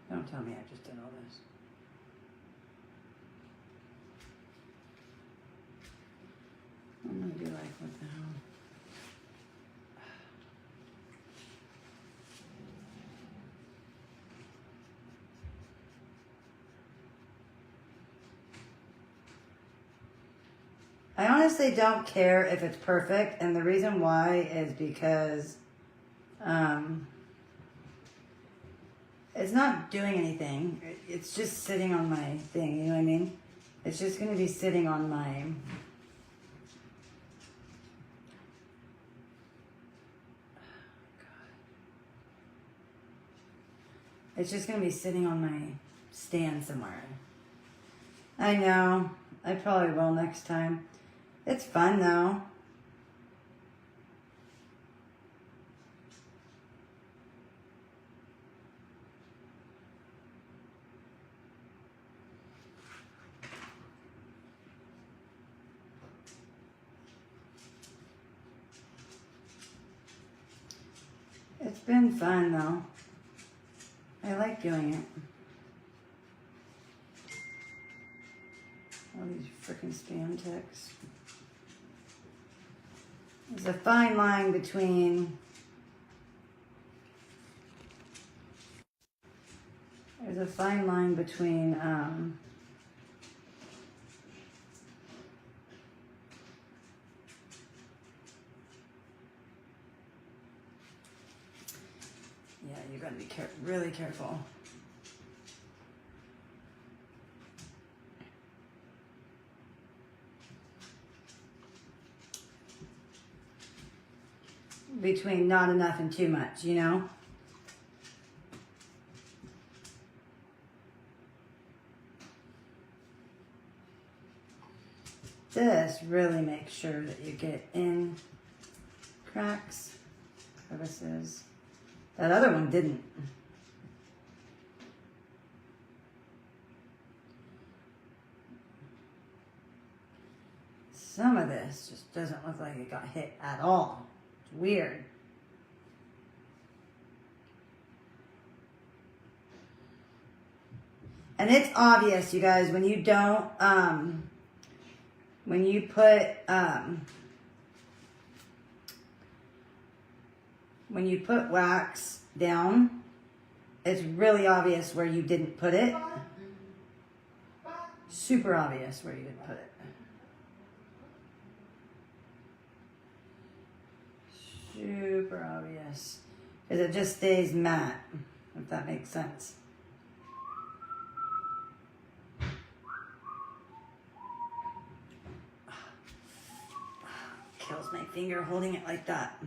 Don't tell me I just did all this. I'm gonna be like, what the hell? I honestly don't care if it's perfect, and the reason why is because it's not doing anything. It's just sitting on my thing, you know what I mean? It's just going to be sitting on my... It's just going to be sitting on my stand somewhere. I know. I probably will next time. It's fun though. It's been fun though. I like doing it. All these freaking spam texts. There's a fine line between yeah, you gotta be really careful. Between not enough and too much, you know? This really makes sure that you get in cracks, crevices. That other one didn't. Some of this just doesn't look like it got hit at all. It's weird. And it's obvious, you guys, when you don't, when you put wax down, it's really obvious where you didn't put it. Super obvious where you didn't put it. Super obvious. Because it just stays matte, if that makes sense. Kills my finger holding it like that.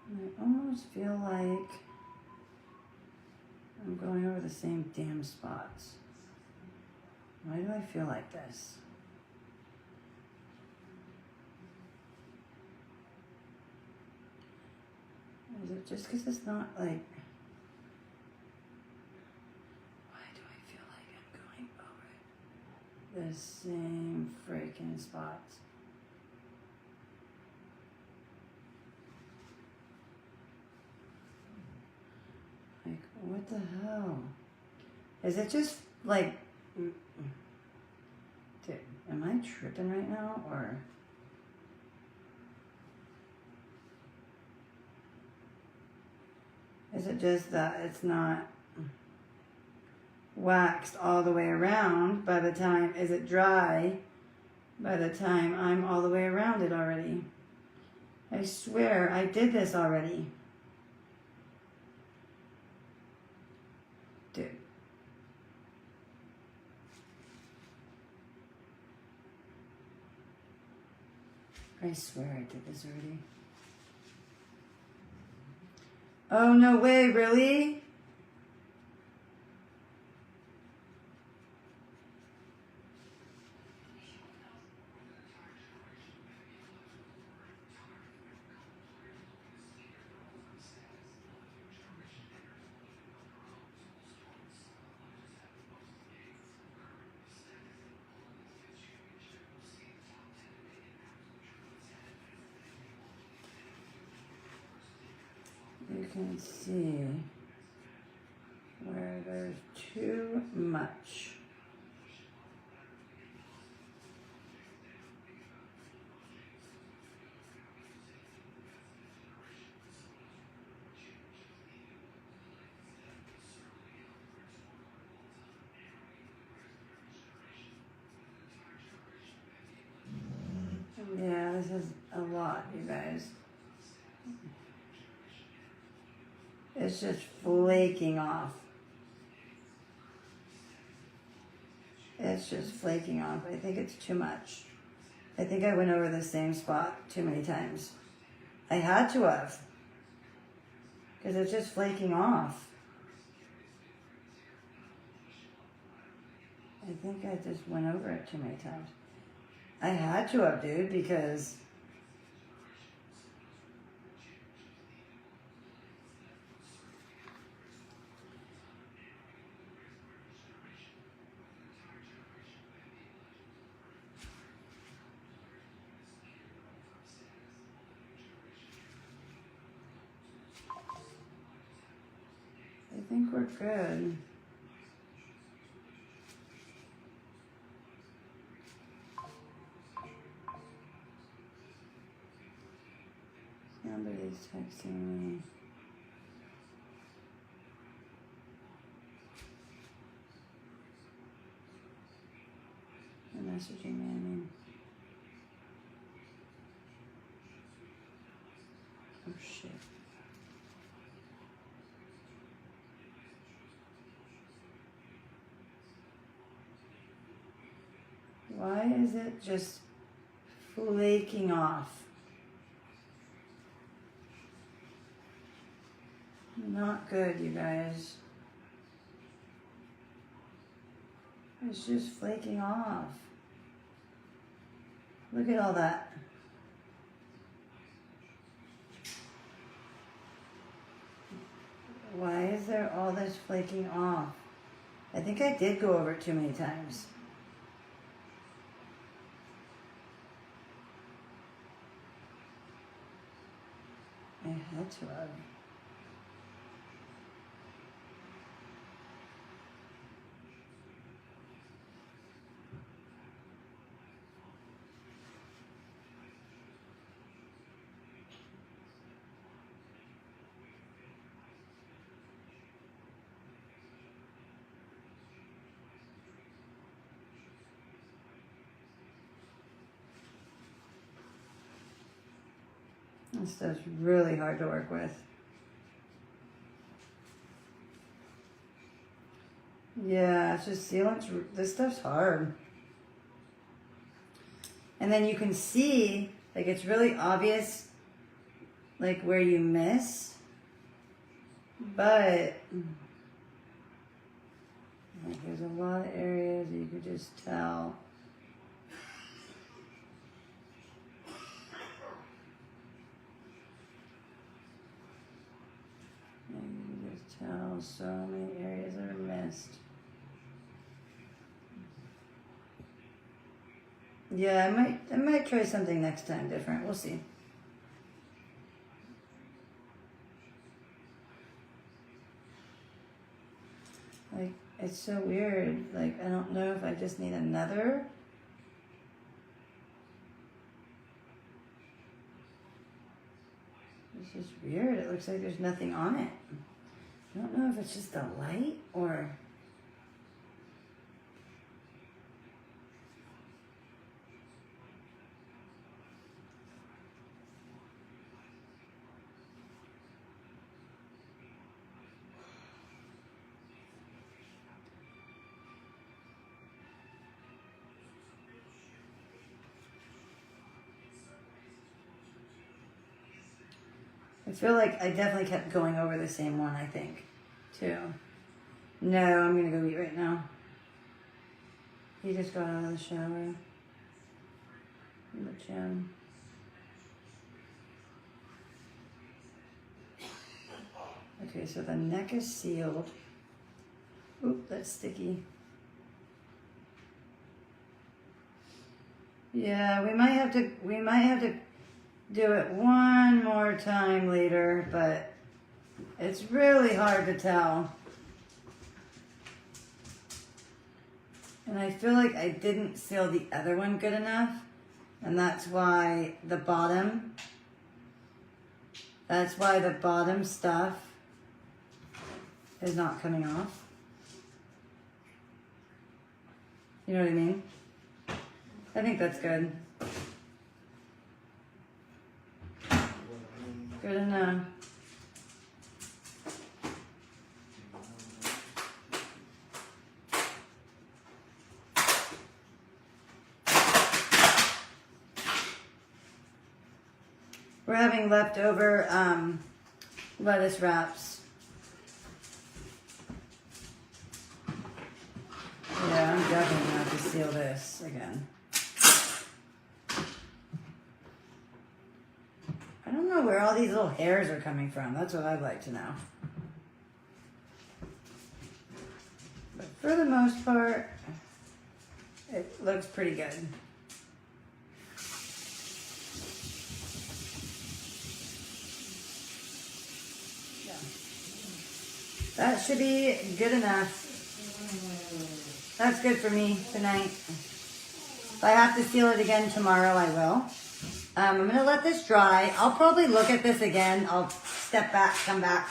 I almost feel like I'm going over the same damn spots. Why do I feel like this? Is it just because it's not like... Why do I feel like I'm going over the same freaking spots? Like, what the hell? Is it just like... Dude, am I tripping right now, or? Is it just that it's not waxed all the way around by the time, is it dry by the time I'm all the way around it already? I swear I did this already. Dude. I swear I did this already. Oh, no way, really? can see where there's too much. Yeah, this is a lot, you guys. It's just flaking off. It's just flaking off. I think it's too much. I think I went over the same spot too many times. I had to have. Because it's just flaking off. I think I just went over it too many times. I had to have, dude, because I think we're good. Somebody's texting me. They're messaging me, I mean. Oh shit. Why is it just flaking off? Not good, you guys. It's just flaking off. Look at all that. Why is there all this flaking off? I think I did go over it too many times. I had to have. This stuff's really hard to work with. Yeah, it's just sealants. This stuff's hard. And then you can see, like, it's really obvious, like, where you miss. But, like, there's a lot of areas that you could just tell. Tell so many areas that are missed. Yeah, I might try something next time different. We'll see. Like, it's so weird. Like, I don't know if I just need another. It's just weird. It looks like there's nothing on it. I don't know if it's just the light or... I feel like I definitely kept going over the same one, I think, too. No, I'm going to go eat right now. He just got out of the shower. In the gym. Okay, so the neck is sealed. Oop, that's sticky. Yeah, we might have to do it one more time later, but It's really hard to tell. And I feel like I didn't seal the other one good enough. And that's why the bottom stuff is not coming off. You know what I mean? I think that's good. Good enough. We're having leftover lettuce wraps. Yeah, I'm definitely gonna have to seal this again. I don't know where all these little hairs are coming from. That's what I'd like to know. But for the most part, it looks pretty good. That should be good enough. That's good for me tonight. If I have to seal it again tomorrow, I will. I'm going to let this dry. I'll probably look at this again. I'll step back, come back,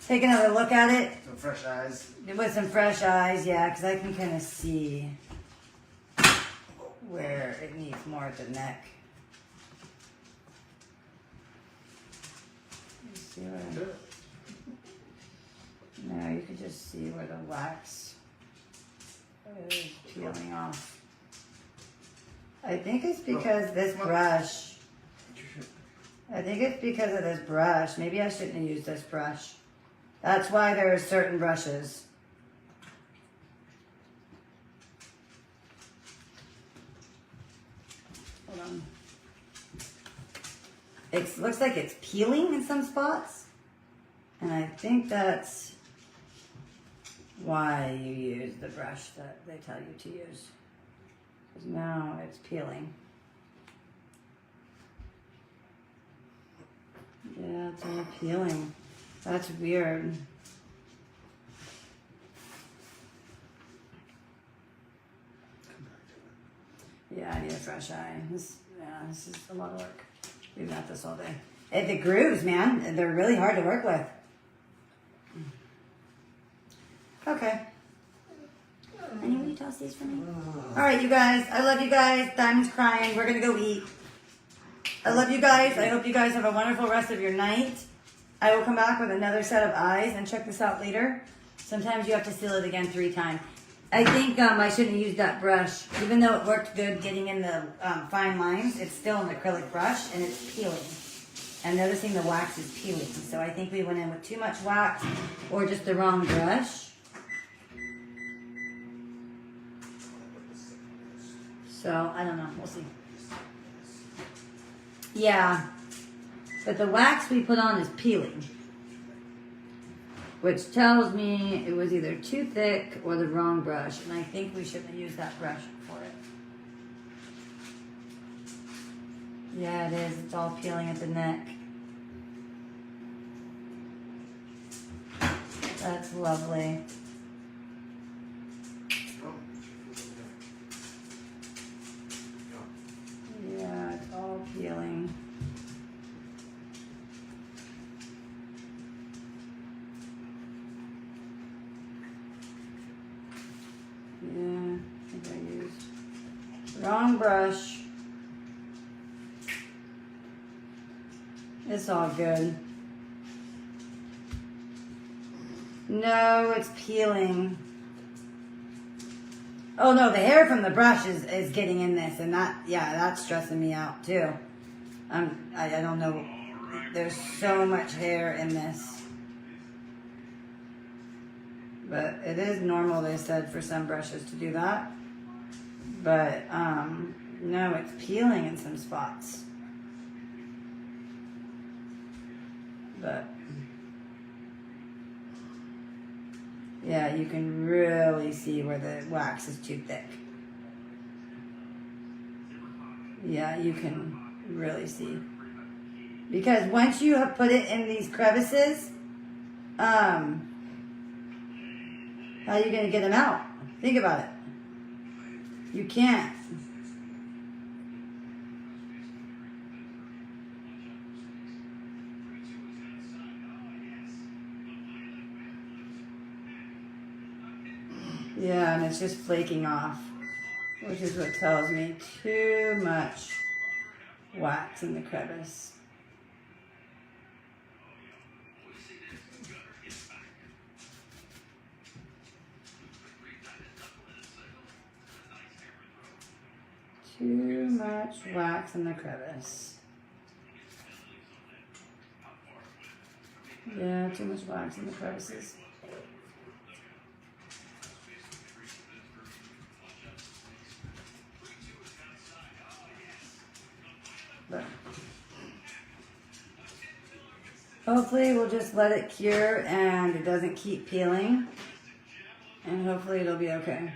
take another look at it. Some fresh eyes. With some fresh eyes, yeah, because I can kind of see where it needs more at the neck. Let's see where... No, you can just see where the wax is peeling off. I think it's because this brush. I think it's because of this brush. Maybe I shouldn't have used this brush. That's why there are certain brushes. Hold on. It looks like it's peeling in some spots. And I think that's why you use the brush that they tell you to use. Because now it's peeling. Yeah, it's all peeling. That's weird. Yeah, I need a fresh eye. This is a lot of work. We've got this all day. The grooves, man, they're really hard to work with. Okay. Honey, will you toss these for me? All right, you guys. I love you guys. Diamond's crying. We're going to go eat. I love you guys. I hope you guys have a wonderful rest of your night. I will come back with another set of eyes and check this out later. Sometimes you have to seal it again 3 times. I think I shouldn't have used that brush. Even though it worked good getting in the fine lines, it's still an acrylic brush and it's peeling. And noticing the wax is peeling. So I think we went in with too much wax or just the wrong brush. So, I don't know. We'll see. Yeah. But the wax we put on is peeling. Which tells me it was either too thick or the wrong brush. And I think we shouldn't have used that brush for it. Yeah, it is. It's all peeling at the neck. That's lovely. Yeah, it's all peeling. Yeah, I think I used wrong brush. It's all good. No, it's peeling. Oh no, the hair from the brush is getting in this, and that's stressing me out too. I don't know. There's so much hair in this. But it is normal, they said, for some brushes to do that. But no, it's peeling in some spots. But yeah, you can really see where the wax is too thick. Yeah, you can really see. Because once you have put it in these crevices, How are you going to get them out? Think about it. You can't. Yeah, and it's just flaking off, which is what tells me too much wax in the crevice. Too much wax in the crevice. Yeah, too much wax in the crevices. But hopefully we'll just let it cure and it doesn't keep peeling. And hopefully it'll be okay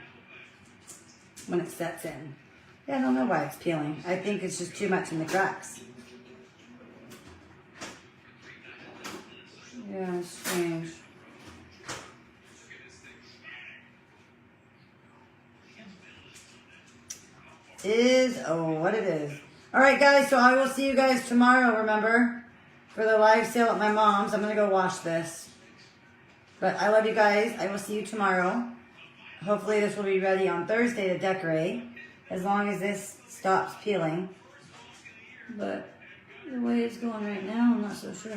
when it sets in. Yeah, I don't know why it's peeling. I think it's just too much in the cracks. Yeah, it's strange. Is what it is. Alright guys, so I will see you guys tomorrow, remember? For the live sale at my mom's. I'm going to go wash this. But I love you guys. I will see you tomorrow. Hopefully this will be ready on Thursday to decorate. As long as this stops peeling. But the way it's going right now, I'm not so sure.